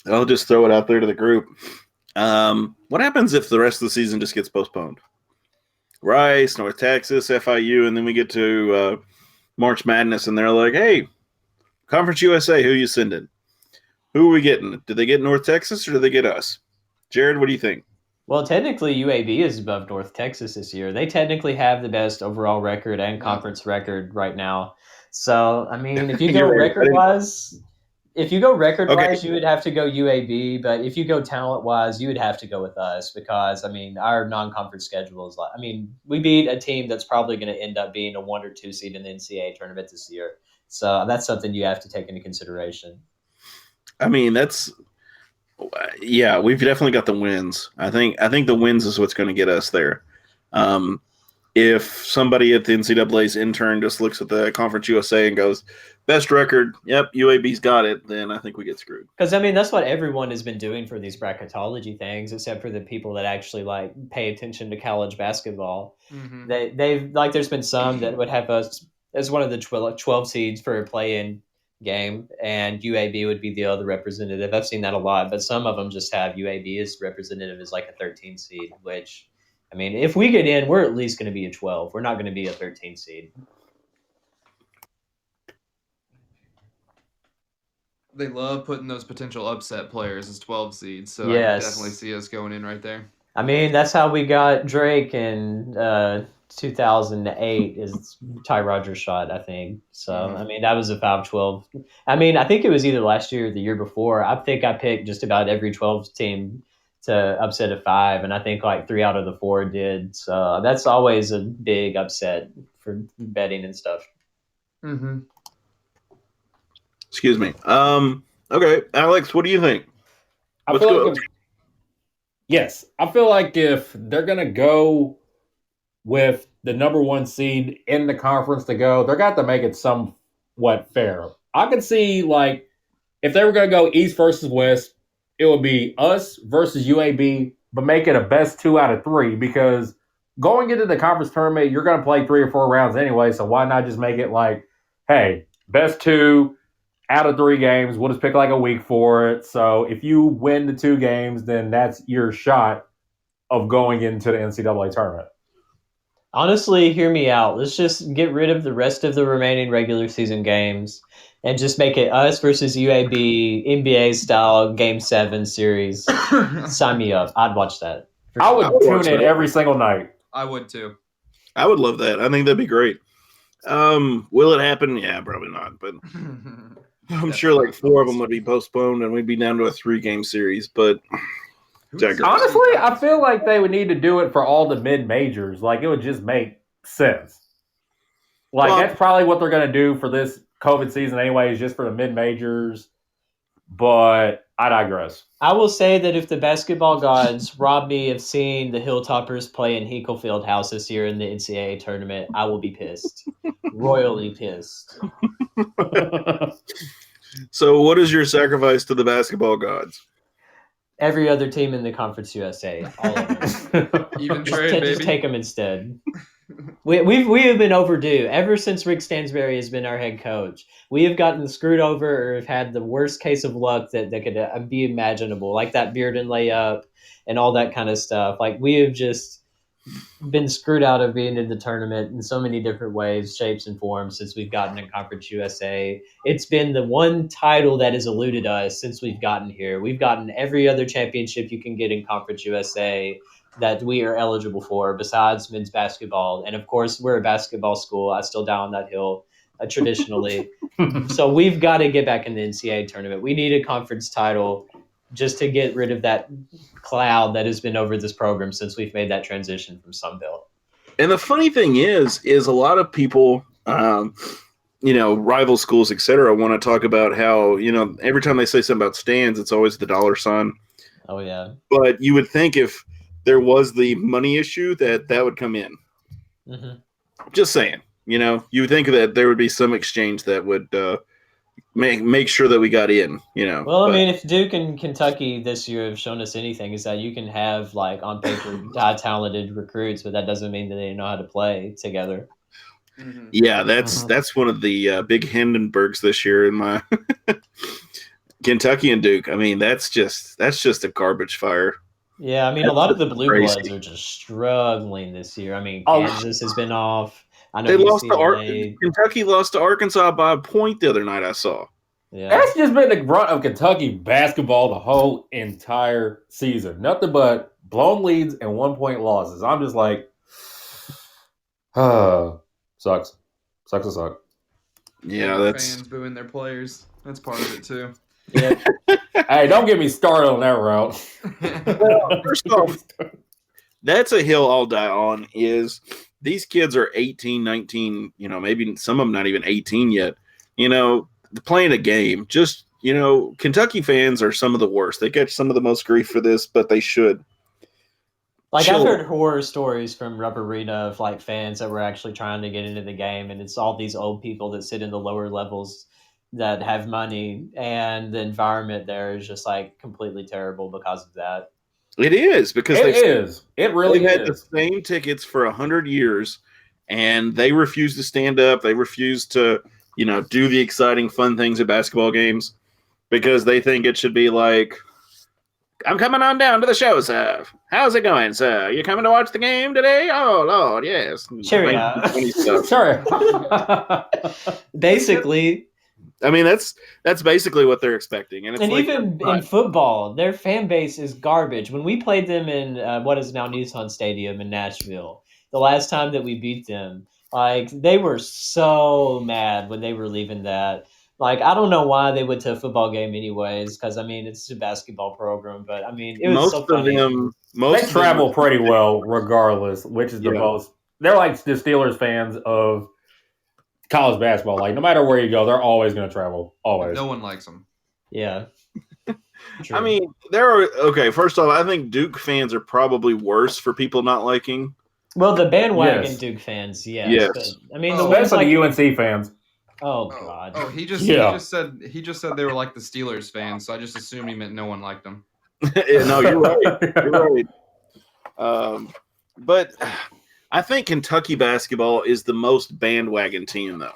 I'll just throw it out there to the group. What happens if the rest of the season just gets postponed? Rice, North Texas, FIU, and then we get to March Madness, and they're like, hey, Conference USA, who you sending? Who are we getting? Do they get North Texas or do they get us? Jared, what do you think? Well, technically, UAB is above North Texas this year. They technically have the best overall record and conference record right now. So, I mean, if you go record-wise, you would have to go UAB. But if you go talent-wise, you would have to go with us because, I mean, our non-conference schedule is like, I mean, we beat a team that's probably going to end up being a 1 or 2 seed in the NCAA tournament this year. So that's something you have to take into consideration. I mean, we've definitely got the wins. I think the wins is what's going to get us there. If somebody at the NCAA's intern just looks at the Conference USA and goes, best record, yep, UAB's got it, then I think we get screwed. Because, I mean, that's what everyone has been doing for these bracketology things, except for the people that actually, like, pay attention to college basketball. Mm-hmm. They've like, there's been some that would have us as one of the 12 seeds for a play-in game, and UAB would be the other representative. I've seen that a lot, but some of them just have UAB as representative as like a 13 seed, which, I mean, if we get in, we're at least going to be a 12. We're not going to be a 13 seed. They love putting those potential upset players as 12 seeds, so Yes. I can definitely see us going in right there. I mean, that's how we got Drake in 2008 is Ty Rogers shot, I think. So, I mean, that was a 5-12. I mean, I think it was either last year or the year before. I think I picked just about every 12 team to upset a 5, and I think like 3 out of the 4 did. So that's always a big upset for betting and stuff. Mm-hmm. Excuse me. Okay, Alex, what do you think? I feel like if they're going to go with the number 1 seed in the conference to go, they're got to make it somewhat fair. I could see, like, if they were going to go East versus West, it would be us versus UAB, but make it a best 2 out of 3 because going into the conference tournament, you're going to play 3 or 4 rounds anyway, so why not just make it like, hey, best 2 out of 3 games, we'll just pick like a week for it. So if you win the 2 games, then that's your shot of going into the NCAA tournament. Honestly, hear me out. Let's just get rid of the rest of the remaining regular season games and just make it us versus UAB NBA style Game 7 series. Sign me up. I'd watch that. I would tune in every single night. I would too. I would love that. I think that'd be great. Will it happen? Yeah, probably not. But I'm sure like 4 of them would be postponed and we'd be down to a 3-game series. But honestly, I feel like they would need to do it for all the mid-majors. Like, it would just make sense. Like, that's probably what they're going to do for this COVID season anyways, just for the mid-majors. But I digress. I will say that if the basketball gods rob me of seeing the Hilltoppers play in Hinkle Fieldhouse this year in the NCAA tournament, I will be pissed. Royally pissed. So, what is your sacrifice to the basketball gods? Every other team in the Conference USA, all of them. Even Just, trade, just baby. take them instead. We have been overdue ever since Rick Stansbury has been our head coach. We have gotten screwed over or have had the worst case of luck that could be imaginable, like that Bearden layup and all that kind of stuff. Like we have just been screwed out of being in the tournament in so many different ways, shapes, and forms since we've gotten in Conference USA. It's been the one title that has eluded us since we've gotten here. We've gotten every other championship you can get in Conference USA that we are eligible for besides men's basketball. And of course, we're a basketball school. I still die on that hill traditionally. So we've got to get back in the NCAA tournament. We need a conference title just to get rid of that cloud that has been over this program since we've made that transition from Sunbelt. And the funny thing is a lot of people, rival schools, etc., want to talk about how, every time they say something about stands, it's always the dollar sign. Oh, yeah. But you would think if there was the money issue that would come in. Mm-hmm. Just saying, you would think that there would be some exchange that would make sure that we got in, Well, I mean, if Duke and Kentucky this year have shown us anything, is that you can have, like, on paper, talented recruits, but that doesn't mean that they know how to play together. Mm-hmm. Yeah, that's one of the big Hindenburgs this year in my Kentucky and Duke. I mean, that's just a garbage fire. Yeah, I mean, a lot of the Blue Bloods are just struggling this year. I mean, Kansas has been off. I know they lost to Kentucky lost to Arkansas by a point the other night. I saw. Yeah. That's just been the brunt of Kentucky basketball the whole entire season. Nothing but blown leads and 1-point losses. I'm just like, sucks. Sucks to suck. Yeah, that's fans booing their players. That's part of it too. Yeah. Hey, don't get me started on that route. Well, first off, that's a hill I'll die on. Is these kids are 18, 19, maybe some of them not even 18 yet. Playing a game. Just, Kentucky fans are some of the worst. They get some of the most grief for this, but they should. Like, I've heard horror stories from Rubber Arena of, like, fans that were actually trying to get into the game, and it's all these old people that sit in the lower levels that have money, and the environment there is just, like, completely terrible because of that. It is, because It really they've had the same tickets for 100 years, and they refuse to stand up. They refuse to, do the exciting, fun things at basketball games because they think it should be like, I'm coming on down to the show, sir. How's it going, sir? You coming to watch the game today? Oh, Lord, yes. Sure. Basically. I mean, that's basically what they're expecting. And even in football, their fan base is garbage. When we played them in what is now Nissan Stadium in Nashville, the last time that we beat them, like, they were so mad when they were leaving that. Like, I don't know why they went to a football game anyways, because, I mean, it's a basketball program, but, I mean, it was so funny. They travel pretty well regardless, which is the most – they're like the Steelers fans of college basketball. Like, no matter where you go, they're always going to travel, always. No one likes them. Yeah. I mean, first off, I think Duke fans are probably worse for people not liking. Well, the bandwagon Duke fans, yes. But, I mean, the ones like the UNC fans. Oh God! Oh, he just said they were like the Steelers fans, so I just assumed he meant no one liked them. No, you're right. You're right. But I think Kentucky basketball is the most bandwagon team, though.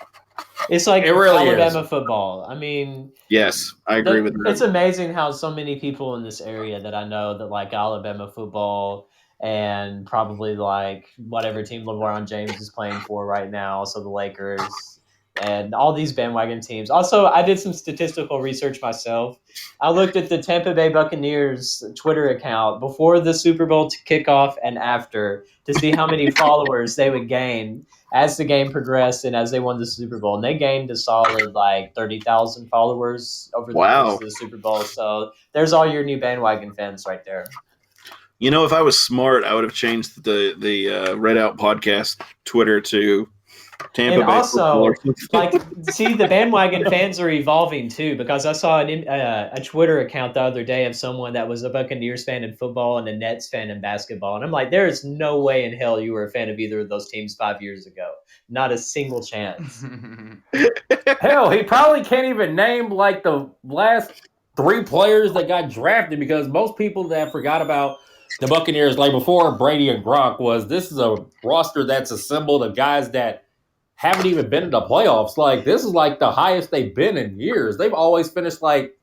It's like it really Alabama is. football. I mean, yes, I agree with that. It's amazing how so many people in this area that I know that like Alabama football and probably like whatever team LeBron James is playing for right now, so the Lakers. And all these bandwagon teams. Also, I did some statistical research myself. I looked at the Tampa Bay Buccaneers Twitter account before the Super Bowl kickoff and after to see how many followers they would gain as the game progressed and as they won the Super Bowl. And they gained a solid like 30,000 followers over the course of the Super Bowl. So there's all your new bandwagon fans right there. If I was smart, I would have changed the Red Out podcast Twitter to Tampa Bay. Also, see, the bandwagon fans are evolving too, because I saw a Twitter account the other day of someone that was a Buccaneers fan in football and a Nets fan in basketball. And I'm like, there is no way in hell you were a fan of either of those teams 5 years ago. Not a single chance. Hell, he probably can't even name like the last 3 players that got drafted because most people that forgot about the Buccaneers, like before Brady and Gronk, this is a roster that's assembled of guys that haven't even been in the playoffs. Like, this is like the highest they've been in years. They've always finished like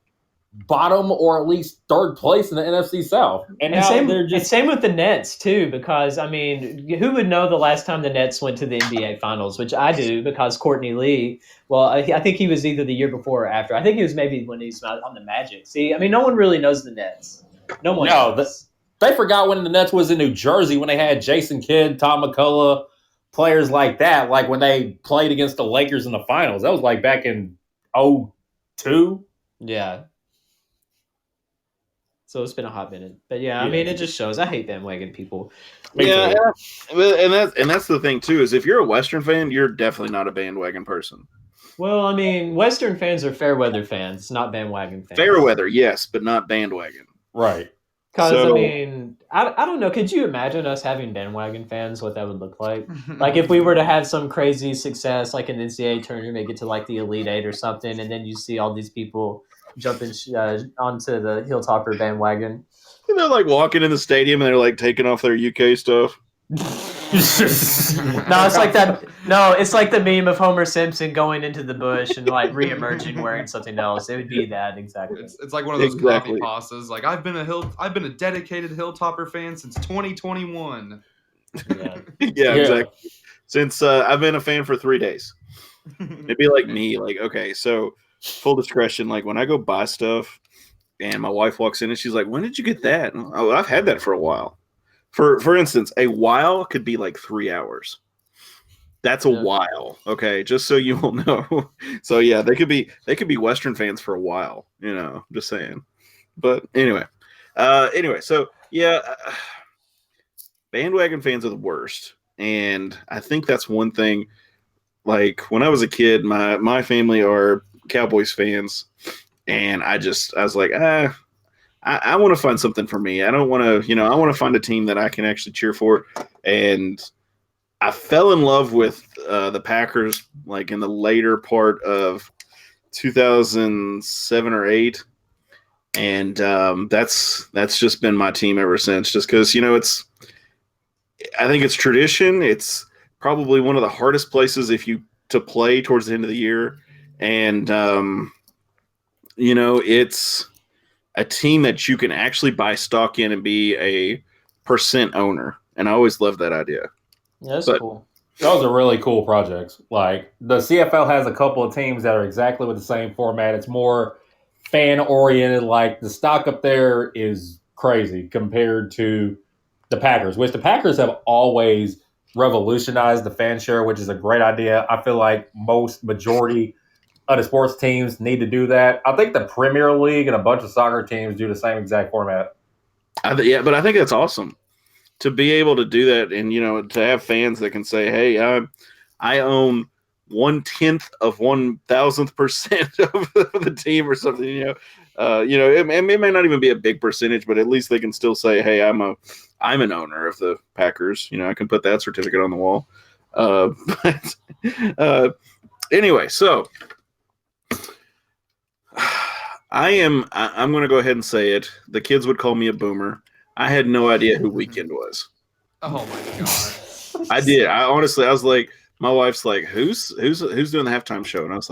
bottom or at least third place in the NFC South. And now same with the Nets too, because I mean, who would know the last time the Nets went to the NBA Finals? Which I do because Courtney Lee. Well, I think he was either the year before or after. I think he was maybe when he was on the Magic. See, I mean, no one really knows the Nets. No one. knows. They forgot when the Nets was in New Jersey when they had Jason Kidd, Tom McCullough, players like that. Like when they played against the Lakers in the finals, that was like back in 2002. Yeah. So it's been a hot minute, but yeah, I mean, it just shows. I hate bandwagon people. Yeah, and that's the thing too. Is if you're a Western fan, you're definitely not a bandwagon person. Well, I mean, Western fans are fair weather fans, not bandwagon fans. Fair weather, yes, but not bandwagon. Right. Because I mean, I don't know. Could you imagine us having bandwagon fans? What that would look like? Like if we were to have some crazy success, like an NCAA tournament, make it to like the Elite Eight or something, and then you see all these people jumping onto the Hilltopper bandwagon. And they're like walking in the stadium and they're like taking off their UK stuff. No, it's like that. No, it's like the meme of Homer Simpson going into the bush and like reemerging wearing something else. It would be that exactly. It's like one of those coffee pastas. Like I've been a dedicated Hilltopper fan since 2021. Yeah, exactly. Since I've been a fan for 3 days. It'd be like me. Like, okay, so full discretion. Like when I go buy stuff, and my wife walks in and she's like, "When did you get that?" Oh, I've had that for a while. For instance, a while could be like 3 hours. That's a while, okay? Just so you will know. So yeah, they could be Western fans for a while, just saying. But anyway, so yeah, bandwagon fans are the worst. And I think that's one thing, like when I was a kid, my family are Cowboys fans, and I was like, I want to find something for me. I don't want to, I want to find a team that I can actually cheer for. And I fell in love with the Packers, like in the later part of 2007 or 8. And that's just been my team ever since, just because, I think it's tradition. It's probably one of the hardest places to play towards the end of the year. And, it's a team that you can actually buy stock in and be a % owner. And I always loved that idea. Yeah, that's cool. Those are really cool projects. Like the CFL has a couple of teams that are exactly with the same format. It's more fan oriented. Like the stock up there is crazy compared to the Packers, which the Packers have always revolutionized the fan share, which is a great idea. I feel like majority of the sports teams need to do that. I think the Premier League and a bunch of soccer teams do the same exact format. But I think that's awesome to be able to do that, and to have fans that can say, "Hey, I own 1/10 of 1,000% of the team," or something. It may not even be a big percentage, but at least they can still say, "Hey, I'm an owner of the Packers." I can put that certificate on the wall. Anyway, so. I'm going to go ahead and say it. The kids would call me a boomer. I had no idea who Weeknd was. Oh my god! I did. I was like, my wife's like, who's doing the halftime show? And I was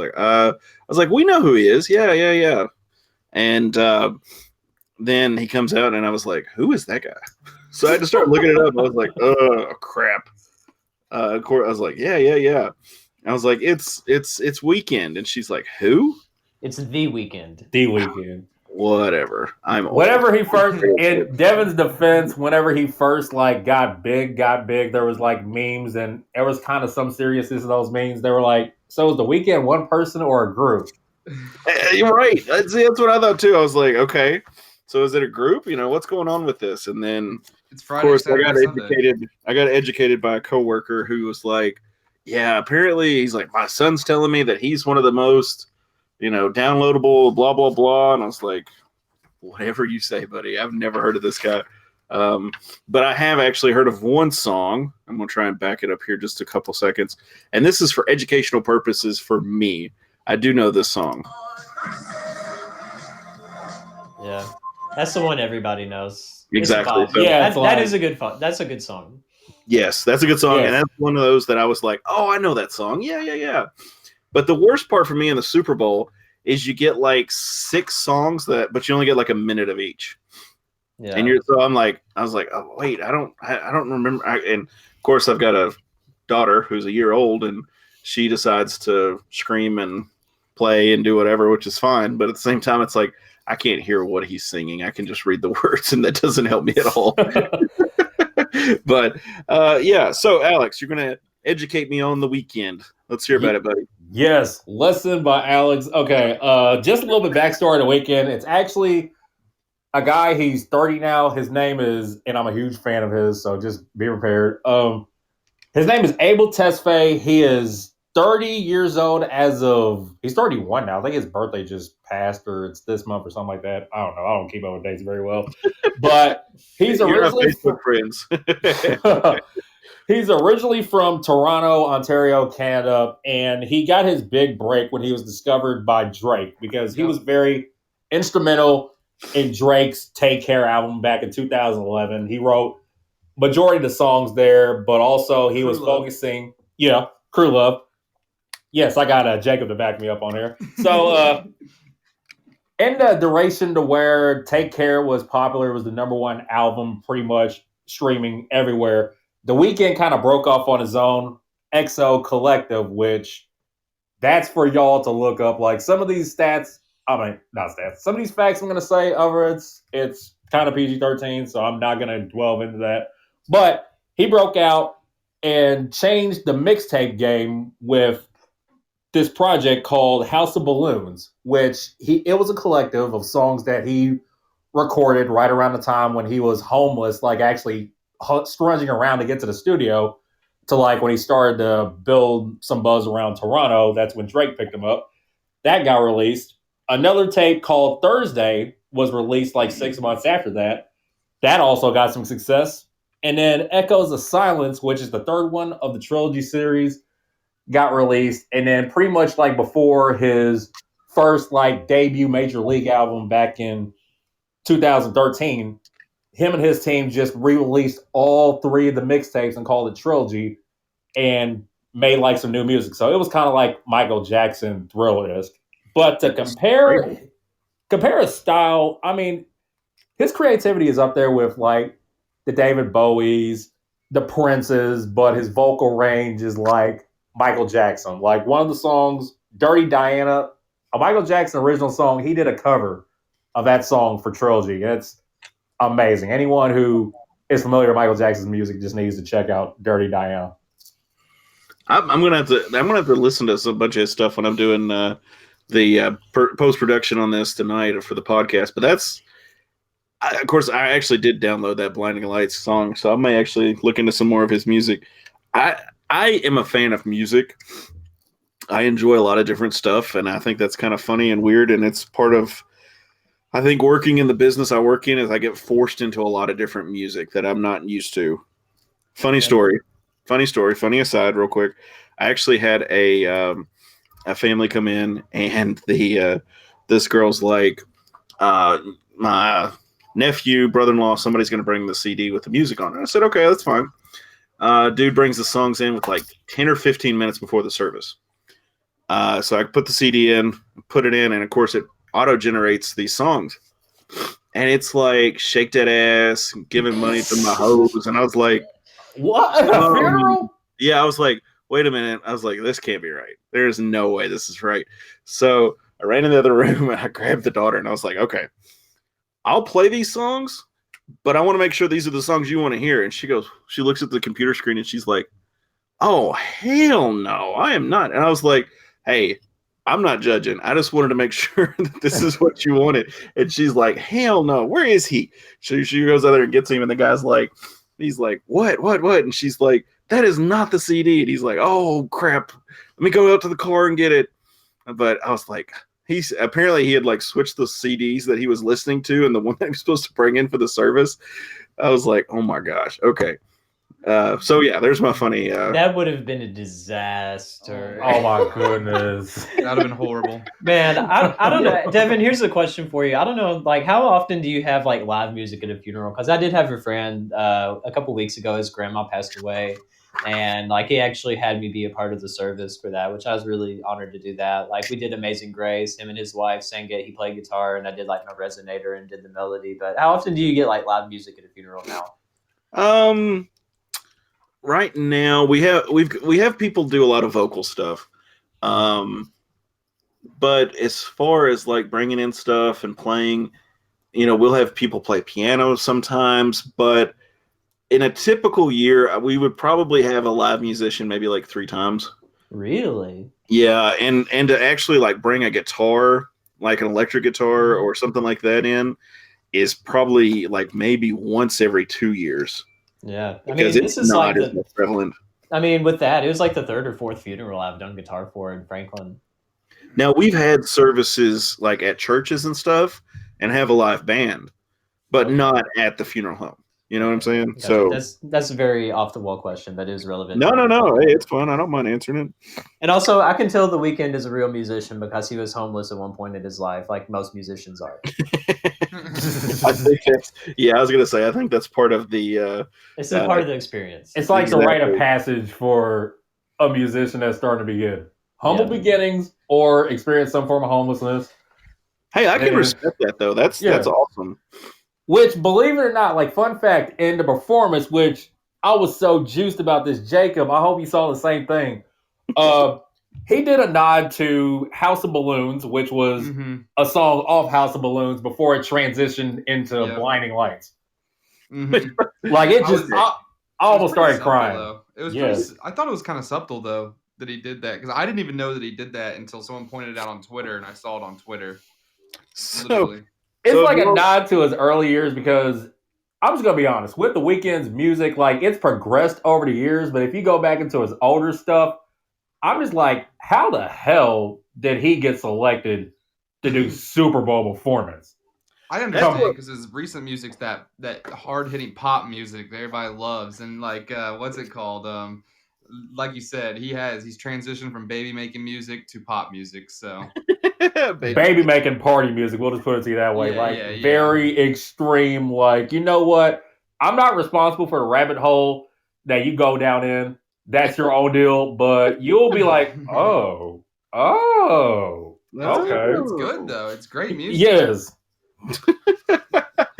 like, we know who he is. Yeah. And then he comes out, and I was like, who is that guy? So I had to start looking it up. I was like, oh crap. Of course, I was like, yeah. I was like, it's Weeknd, and she's like, who? It's The Weeknd. The Weeknd. Whatever. Whenever he first, in Devin's defense, whenever he first got big, there was like memes, and there was kind of some seriousness in those memes. They were like, so is The Weeknd one person or a group? You're right. That's what I thought too. I was like, okay, so is it a group? What's going on with this? And then, it's Friday, of course, Saturday, I got educated by a coworker who was like, yeah, apparently he's like, my son's telling me that he's one of the most downloadable, blah, blah, blah. And I was like, whatever you say, buddy. I've never heard of this guy. But I have actually heard of one song. I'm going to try and back it up here just a couple seconds. And this is for educational purposes for me. I do know this song. Yeah, that's the one everybody knows. Exactly. So, Yeah, that is a good fun. That's a good song. yes, that's a good song. Yes. And that's one of those that I was like, oh, I know that song. Yeah. But the worst part for me in the Super Bowl is you get like 6 songs but you only get like a minute of each. Yeah. And I was like, oh wait, I don't remember. And of course, I've got a daughter who's a year old, and she decides to scream and play and do whatever, which is fine. But at the same time, it's like I can't hear what he's singing. I can just read the words, and that doesn't help me at all. But yeah. So Alex, you're gonna educate me on the Weeknd. Let's hear about it, buddy. Yes, Lesson by Alex. Okay, just a little bit backstory to Weeknd. It's actually a guy. He's 30 now. His name is, and I'm a huge fan of his, so just be prepared. His name is Abel Tesfaye. He is 30 years old he's 31 now. I think his birthday just passed, or it's this month or something like that. I don't know. I don't keep up with dates very well. But he's originally Facebook friends. He's originally from Toronto, Ontario, Canada, and he got his big break when he was discovered by Drake because he was very instrumental in Drake's Take Care album back in 2011. He wrote majority of the songs there, but also he was focusing, Crew Love. Yes, I got Jacob to back me up on here. So in the duration to where Take Care was popular, it was the number one album pretty much streaming everywhere. The Weeknd kind of broke off on his own, XO Collective, which that's for y'all to look up. Like some of these stats, not stats, some of these facts I'm going to say over it's kind of PG-13, so I'm not going to delve into that. But he broke out and changed the mixtape game with this project called House of Balloons, which it was a collective of songs that he recorded right around the time when he was homeless, like actually scrunging around to get to the studio, to like when he started to build some buzz around Toronto. That's when Drake picked him up. That got released. Another tape called Thursday was released like 6 months after that. That also got some success. And then Echoes of Silence, which is the third one of the trilogy series, got released. And then pretty much like before his first like debut major league album back in 2013, him and his team just re-released all 3 of the mixtapes and called it Trilogy and made like some new music. So it was kind of like Michael Jackson Thriller-esque. But to compare his style, I mean, his creativity is up there with like the David Bowies, the Princes, but his vocal range is like Michael Jackson. Like one of the songs, Dirty Diana, a Michael Jackson original song, he did a cover of that song for Trilogy. It's amazing. Anyone who is familiar with Michael Jackson's music just needs to check out Dirty Diana. I'm gonna have to listen to a bunch of his stuff when I'm doing the post production on this tonight for the podcast. But of course, I actually did download that Blinding Lights song, so I may actually look into some more of his music. I am a fan of music. I enjoy a lot of different stuff, and I think that's kind of funny and weird, and it's part of, I think, working in the business I work in is I get forced into a lot of different music that I'm not used to. Funny story, funny aside real quick. I actually had a family come in, and this girl's like, my nephew, brother-in-law, somebody's going to bring the CD with the music on it. I said, okay, that's fine. Dude brings the songs in with like 10 or 15 minutes before the service. So I put the CD in, put it in, and of course it auto-generates these songs. And it's like, Shake That Ass, Giving Money to My Hoes. And I was like, what? A funeral? Yeah, I was like, wait a minute. I was like, this can't be right. There's no way this is right. So I ran in the other room and I grabbed the daughter and I was like, okay, I'll play these songs, but I want to make sure these are the songs you want to hear. And she looks at the computer screen and she's like, oh, hell no, I am not. And I was like, hey, I'm not judging. I just wanted to make sure that this is what you wanted. And she's like, hell no, where is he? She goes out there and gets him. And the guy's like, he's like, what? And she's like, that is not the CD. And he's like, oh, crap. Let me go out to the car and get it. But I was like, He's apparently he had like switched the CDs that he was listening to, and the one that he was supposed to bring in for the service. I was like, oh my gosh, okay. So yeah, there's my funny. That would have been a disaster. Oh my goodness. That'd have been horrible. Man, I don't know. Devin, here's a question for you. I don't know, like, how often do you have like live music at a funeral? Because I did have a friend a couple weeks ago. His grandma passed away, and like he actually had me be a part of the service for that, which I was really honored to do that. Like we did Amazing Grace. Him and his wife sang it. He played guitar, and I did like my resonator and did the melody. But how often do you get like live music at a funeral now? Right now we have people do a lot of vocal stuff. But as far as like bringing in stuff and playing, we'll have people play piano sometimes, but in a typical year, we would probably have a live musician maybe like 3 times. Really? Yeah, and to actually like bring a guitar, like an electric guitar or something like that in, is probably like maybe once every 2 years. Yeah, Because this is not like as much prevalent. with that, it was like the 3rd or 4th funeral I've done guitar for in Franklin. Now we've had services like at churches and stuff, and have a live band, but not at the funeral home. You know what I'm saying? Gotcha. So that's a very off the wall question, but it is relevant. no. Hey, it's fun. I don't mind answering it. And also, I can tell The Weeknd is a real musician because he was homeless at one point in his life, like most musicians are. I think I was gonna say I think that's part of the. It's a part of the experience. It's like Exactly. the rite of passage for a musician that's starting to begin. Humble beginnings or experience some form of homelessness. Hey, I can respect that though. That's awesome. Which, believe it or not, like fun fact, in the performance, which I was so juiced about this, Jacob, I hope you saw the same thing. He did a nod to House of Balloons, which was a song off House of Balloons before it transitioned into Blinding Lights. Like it just, I almost started crying. Though. It was I thought it was kind of subtle though that he did that, because I didn't even know that he did that until someone pointed it out on Twitter, and I saw it on Twitter. Literally. It's like a nod to his early years, because I'm just going to be honest, with The Weeknd's music, like it's progressed over the years, but if you go back into his older stuff, I'm just like, how the hell did he get selected to do Super Bowl performance? I understand, because his recent music's that hard-hitting pop music that everybody loves, and like, what's it called? Like you said, he's transitioned from baby making music to pop music, so... baby making party music, we'll just put it to you that way. Very extreme, like, you know what? I'm not responsible for the rabbit hole that you go down in. That's your own deal, but you'll be like, oh, okay. It's good, though. It's great music. Yes.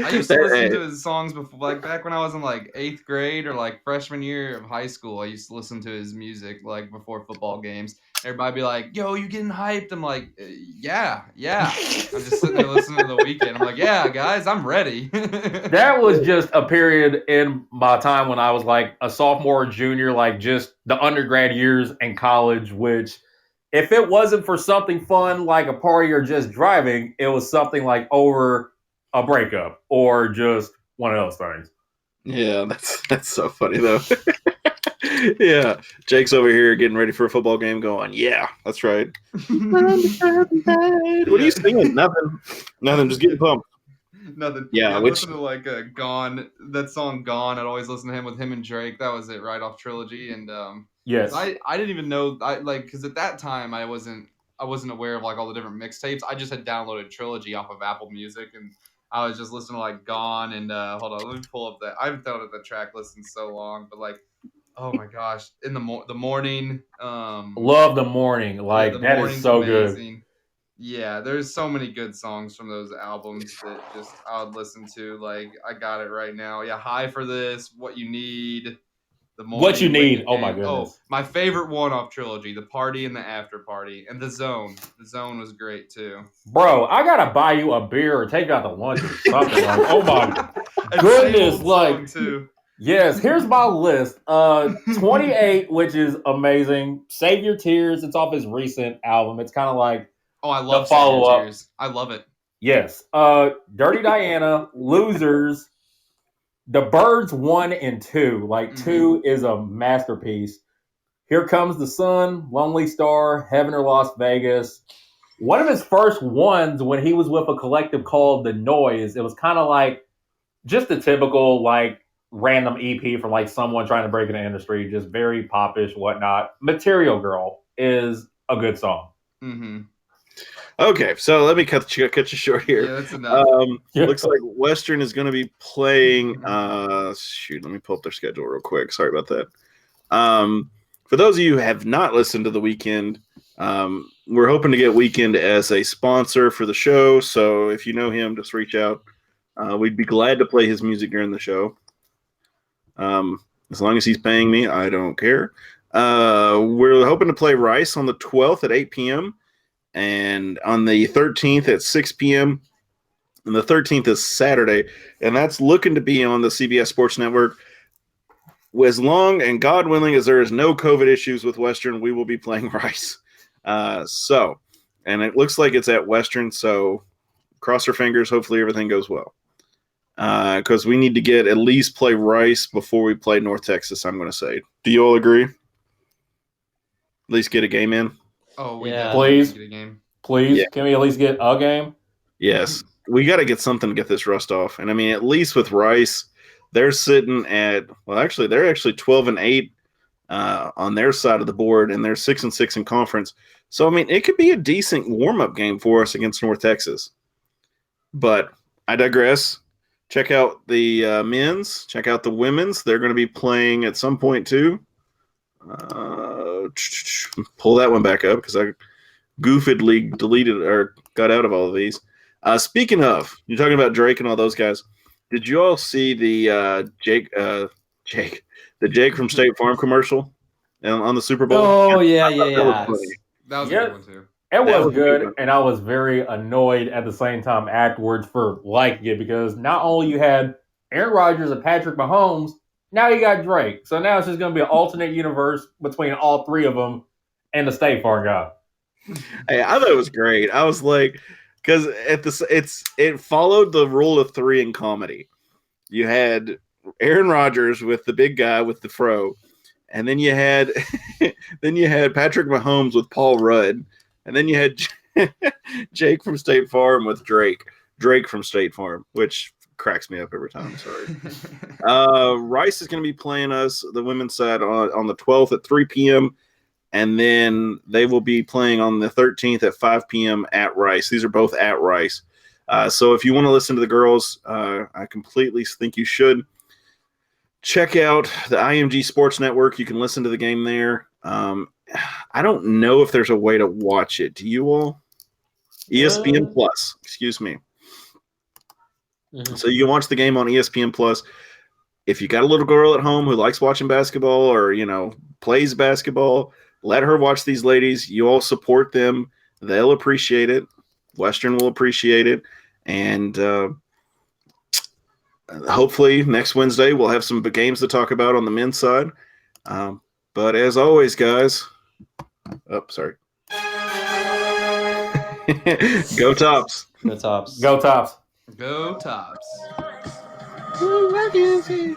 I used to listen to his songs before, like back when I was in like 8th grade or like freshman year of high school. I used to listen to his music like before football games. Everybody be like, "Yo, you getting hyped?" I'm like, "Yeah." I'm just sitting there listening to The Weeknd. I'm like, "Yeah, guys, I'm ready." That was just a period in my time when I was like a sophomore or junior, like just the undergrad years in college, which if it wasn't for something fun like a party or just driving, it was something like over a breakup or just one of those things. Yeah, that's so funny though. Yeah, Jake's over here getting ready for a football game going, yeah, that's right. What are you singing? Nothing, just getting pumped. Nothing. Yeah, I listen to like Gone, that song Gone. I'd always listen to him with him and Drake. That was it, right off Trilogy. And yes, I didn't even know, because at that time I wasn't aware of like all the different mixtapes. I just had downloaded Trilogy off of Apple Music, and I was just listening to like Gone and hold on, let me pull up that. I haven't downloaded the track list in so long, but like, oh my gosh, in the morning. Love The Morning. Like, that is so amazing. good. Yeah, there's so many good songs from those albums that just I would listen to. Like, I got it right now. Yeah, High for This, What You Need, The Morning. What You Need. Oh my goodness. Oh, my favorite one off Trilogy, The Party and the After Party, and The Zone. The Zone was great too. Bro, I gotta buy you a beer or take you out to lunch or something. Like, oh my goodness, like. Too. Yes, here's my list. 28, which is amazing. Save Your Tears. It's off his recent album. It's kind of like I love follow up. Tears. I love it. Yes. Dirty Diana, Losers, The Birds 1 and 2. Like 2 is a masterpiece. Here Comes the Sun, Lonely Star, Heaven or Las Vegas, one of his first ones when he was with a collective called The Noise. It was kind of like just a typical like random EP from like someone trying to break in the industry, just very popish, whatnot. Material Girl is a good song. Mm-hmm. Okay, so let me cut you short here. Yeah, that's enough. Looks like Western is going to be playing. Shoot, let me pull up their schedule real quick. Sorry about that. For those of you who have not listened to The Weeknd, we're hoping to get Weeknd as a sponsor for the show. So if you know him, just reach out. We'd be glad to play his music during the show. As long as he's paying me, I don't care. We're hoping to play Rice on the 12th at 8 p.m. and on the 13th at 6 p.m. And the 13th is Saturday, and that's looking to be on the CBS Sports Network. As long and God willing as there is no COVID issues with Western, we will be playing Rice. And it looks like it's at Western, so cross our fingers. Hopefully everything goes well. Because we need to at least play Rice before we play North Texas, I'm going to say. Do you all agree? At least get a game in? Oh, we Yeah. definitely Please. get a game. Please, Yeah. can we at least get a game? Yes. We got to get something to get this rust off. And I mean, at least with Rice, they're sitting at, well, actually, they're actually 12-8 on their side of the board, and they're 6-6 in conference. So, I mean, it could be a decent warm-up game for us against North Texas. But I digress. Check out the men's. Check out the women's. They're going to be playing at some point, too. Pull that one back up because I goofedly deleted or got out of all of these. Speaking of, you're talking about Drake and all those guys. Did you all see the Jake from State Farm commercial on the Super Bowl? Oh yeah. That was funny. That was a Yeah. good one too. It That was was a good one. good, and I was very annoyed at the same time afterwards for liking it because not only you had Aaron Rodgers and Patrick Mahomes, now you got Drake. So now it's just going to be an alternate universe between all three of them and the State Farm guy. Hey, I thought it was great. I was like, because it followed the rule of three in comedy. You had Aaron Rodgers with the big guy with the fro, and then you had Patrick Mahomes with Paul Rudd, and then you had Jake from State Farm with Drake from State Farm, which cracks me up every time. Sorry. Rice is going to be playing us the women's side on the 12th at 3 p.m. And then they will be playing on the 13th at 5 p.m. at Rice. These are both at Rice. So if you want to listen to the girls, I completely think you should. Check out the IMG Sports Network. You can listen to the game there. I don't know if there's a way to watch it. Do you all? ESPN Plus. Excuse me. Mhm. So you can watch the game on ESPN Plus. If you got a little girl at home who likes watching basketball or, plays basketball, let her watch these ladies. You all support them. They'll appreciate it. Western will appreciate it. And hopefully next Wednesday we'll have some games to talk about on the men's side. But as always, guys, sorry. Go Tops. Go Tops. Go Tops. Go Tops. Woo, I can see.